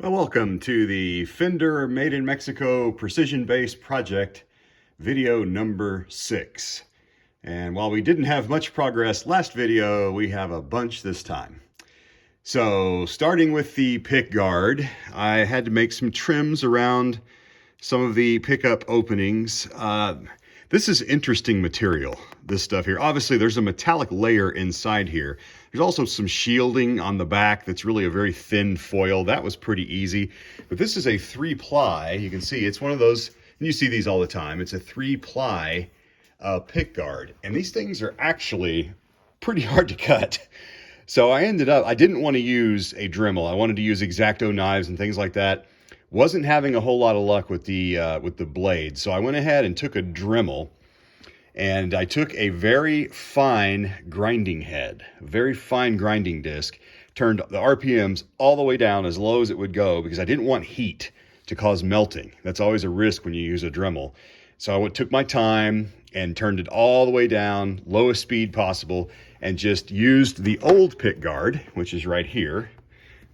Well, welcome to the Fender Made in Mexico Precision Bass Project, video number 6. And while we didn't have much progress last video, we have a bunch this time. So, starting with the pick guard, I had to make some trims around some of the pickup openings. This is interesting material, this stuff here. Obviously, there's a metallic layer inside here. There's also some shielding on the back that's really a very thin foil. That was pretty easy. But this is a 3-ply. You can see it's one of those, and you see these all the time. It's a 3-ply pick guard. And these things are actually pretty hard to cut. So I didn't want to use a Dremel. I wanted to use X-Acto knives and things like that. Wasn't having a whole lot of luck with the blade, so I went ahead and took a Dremel, and I took a very fine grinding head, very fine grinding disc, turned the RPMs all the way down as low as it would go because I didn't want heat to cause melting. That's always a risk when you use a Dremel. So I took my time and turned it all the way down, lowest speed possible, and just used the old pick guard, which is right here,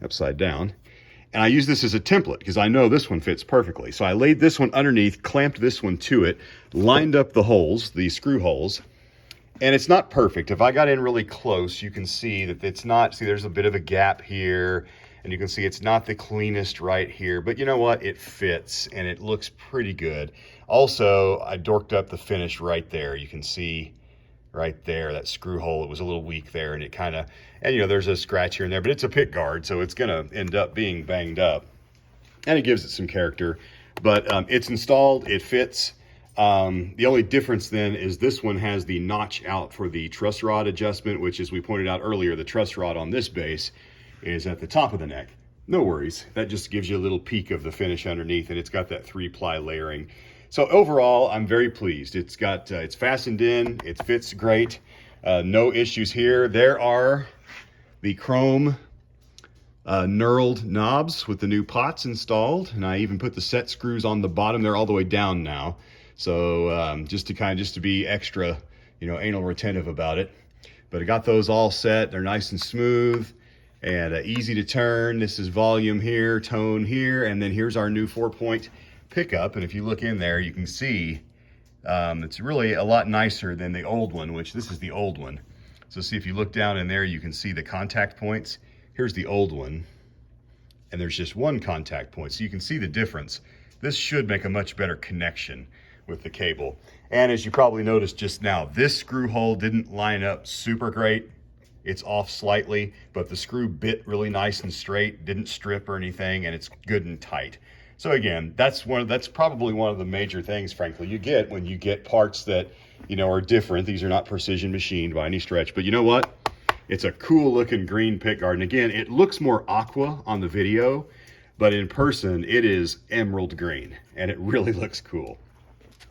upside down. And I use this as a template because I know this one fits perfectly. So I laid this one underneath, clamped this one to it, lined up the holes, the screw holes, and it's not perfect. If I got in really close, you can see that it's not, see there's a bit of a gap here, and you can see it's not the cleanest right here, but you know what? It fits and it looks pretty good. Also, I dorked up the finish right there. You can see right there, that screw hole, it was a little weak there, and it kind of, and you know, there's a scratch here and there, but it's a pick guard, so it's gonna end up being banged up, and it gives it some character, but it's installed, it fits. The only difference then is this one has the notch out for the truss rod adjustment, which, as we pointed out earlier, the truss rod on this bass is at the top of the neck. No worries, that just gives you a little peek of the finish underneath, and it's got that 3-ply layering. So overall, I'm very pleased. It's got, it's fastened in, it fits great, no issues here. There are the chrome knurled knobs with the new pots installed, and I even put the set screws on the bottom. They're all the way down now, so just to be extra, you know, anal retentive about it. But I got those all set. They're nice and smooth and easy to turn. This is volume here, tone here, and then here's our new 4-point pickup, and if you look in there, you can see it's really a lot nicer than the old one, which this is the old one. So see, if you look down in there, you can see the contact points. Here's the old one, and there's just one contact point, so you can see the difference. This should make a much better connection with the cable. And as you probably noticed just now, this screw hole didn't line up super great. It's off slightly, but the screw bit really nice and straight, didn't strip or anything, and it's good and tight. So again, that's probably one of the major things, frankly, you get when you get parts that, you know, are different. These are not precision machined by any stretch, but you know what? It's a cool looking green pick guard. And again, it looks more aqua on the video, but in person it is emerald green, and it really looks cool.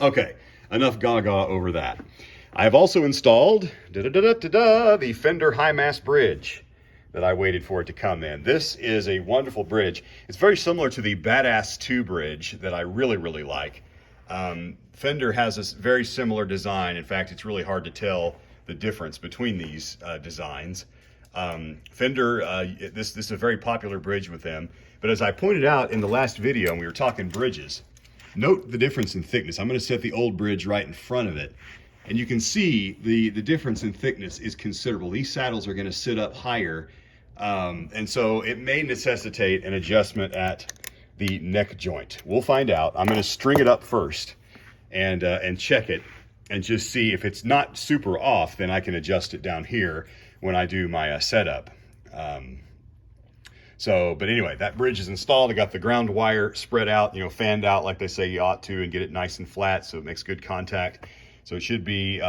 Okay, enough gaga over that. I've also installed the Fender High Mass bridge that I waited for it to come in. This is a wonderful bridge. It's very similar to the Badass 2 bridge that I really, really like. Fender has this very similar design. In fact, it's really hard to tell the difference between these designs. Fender, this is a very popular bridge with them. But as I pointed out in the last video, and we were talking bridges, note the difference in thickness. I'm gonna set the old bridge right in front of it. And you can see the difference in thickness is considerable. These saddles are gonna sit up higher, and so it may necessitate an adjustment at the neck joint. We'll find out. I'm gonna string it up first and check it and just see if it's not super off, then I can adjust it down here when I do my setup. But anyway, that bridge is installed. I got the ground wire spread out, you know, fanned out like they say you ought to, and get it nice and flat so it makes good contact. So it should be,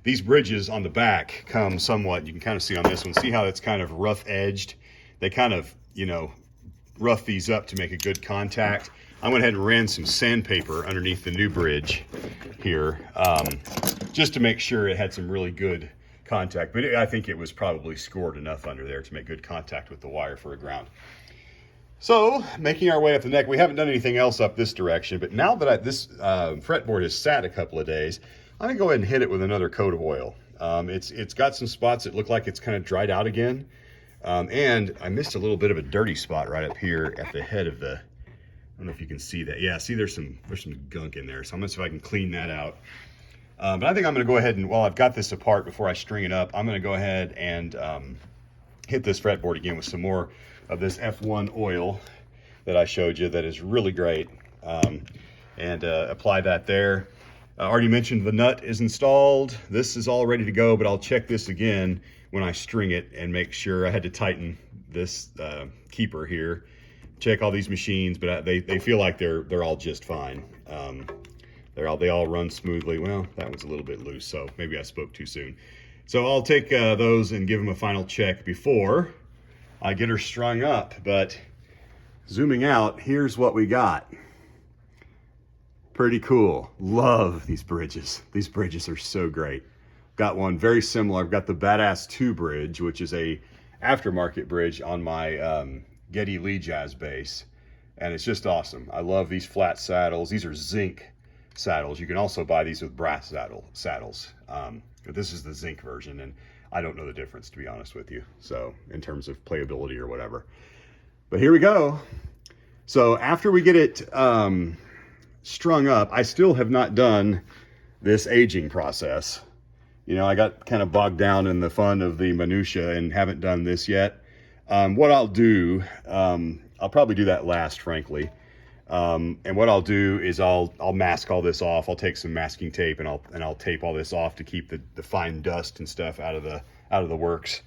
these bridges on the back come somewhat, you can kind of see on this one, see how it's kind of rough edged. They kind of, you know, rough these up to make a good contact. I went ahead and ran some sandpaper underneath the new bridge here, just to make sure it had some really good contact. But I think it was probably scored enough under there to make good contact with the wire for a ground. So, making our way up the neck, we haven't done anything else up this direction, but now that this fretboard has sat a couple of days, I'm gonna go ahead and hit it with another coat of oil. It's got some spots that look like it's kind of dried out again. And I missed a little bit of a dirty spot right up here at the head of the, I don't know if you can see that. Yeah, see there's some gunk in there. So I'm gonna see if I can clean that out. But I think I'm gonna go ahead and, while I've got this apart before I string it up, I'm gonna go ahead and hit this fretboard again with some more of this F1 oil that I showed you that is really great. And apply that there. I already mentioned the nut is installed. This is all ready to go, but I'll check this again when I string it and make sure. I had to tighten this keeper here. Check all these machines, but they feel like they're all just fine. They all run smoothly. Well, that one's a little bit loose, so maybe I spoke too soon. So I'll take those and give them a final check before I get her strung up. But zooming out, here's what we got. Pretty cool. Love these bridges. These bridges are so great. Got one very similar. I've got the Badass 2 bridge, which is a aftermarket bridge on my Getty Lee Jazz bass. And it's just awesome. I love these flat saddles. These are zinc saddles. You can also buy these with brass saddles. But this is the zinc version, and I don't know the difference, to be honest with you. So in terms of playability or whatever. But here we go. So after we get it strung up, I still have not done this aging process. You know, I got kind of bogged down in the fun of the minutia and haven't done this yet. What I'll do, I'll probably do that last, frankly. And what I'll do is I'll mask all this off. I'll take some masking tape and I'll tape all this off to keep the fine dust and stuff out of the works,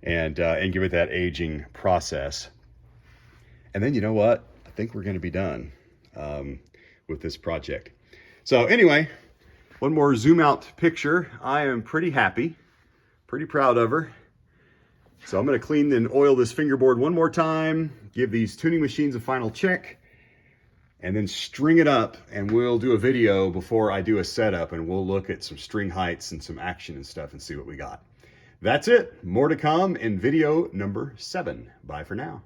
and give it that aging process. And then, you know what? I think we're going to be done with this project. So anyway, one more zoom out picture. I am pretty happy, pretty proud of her. So I'm going to clean and oil this fingerboard one more time, give these tuning machines a final check, and then string it up, and we'll do a video before I do a setup, and we'll look at some string heights and some action and stuff and see what we got. That's it. More to come in video number 7. Bye for now.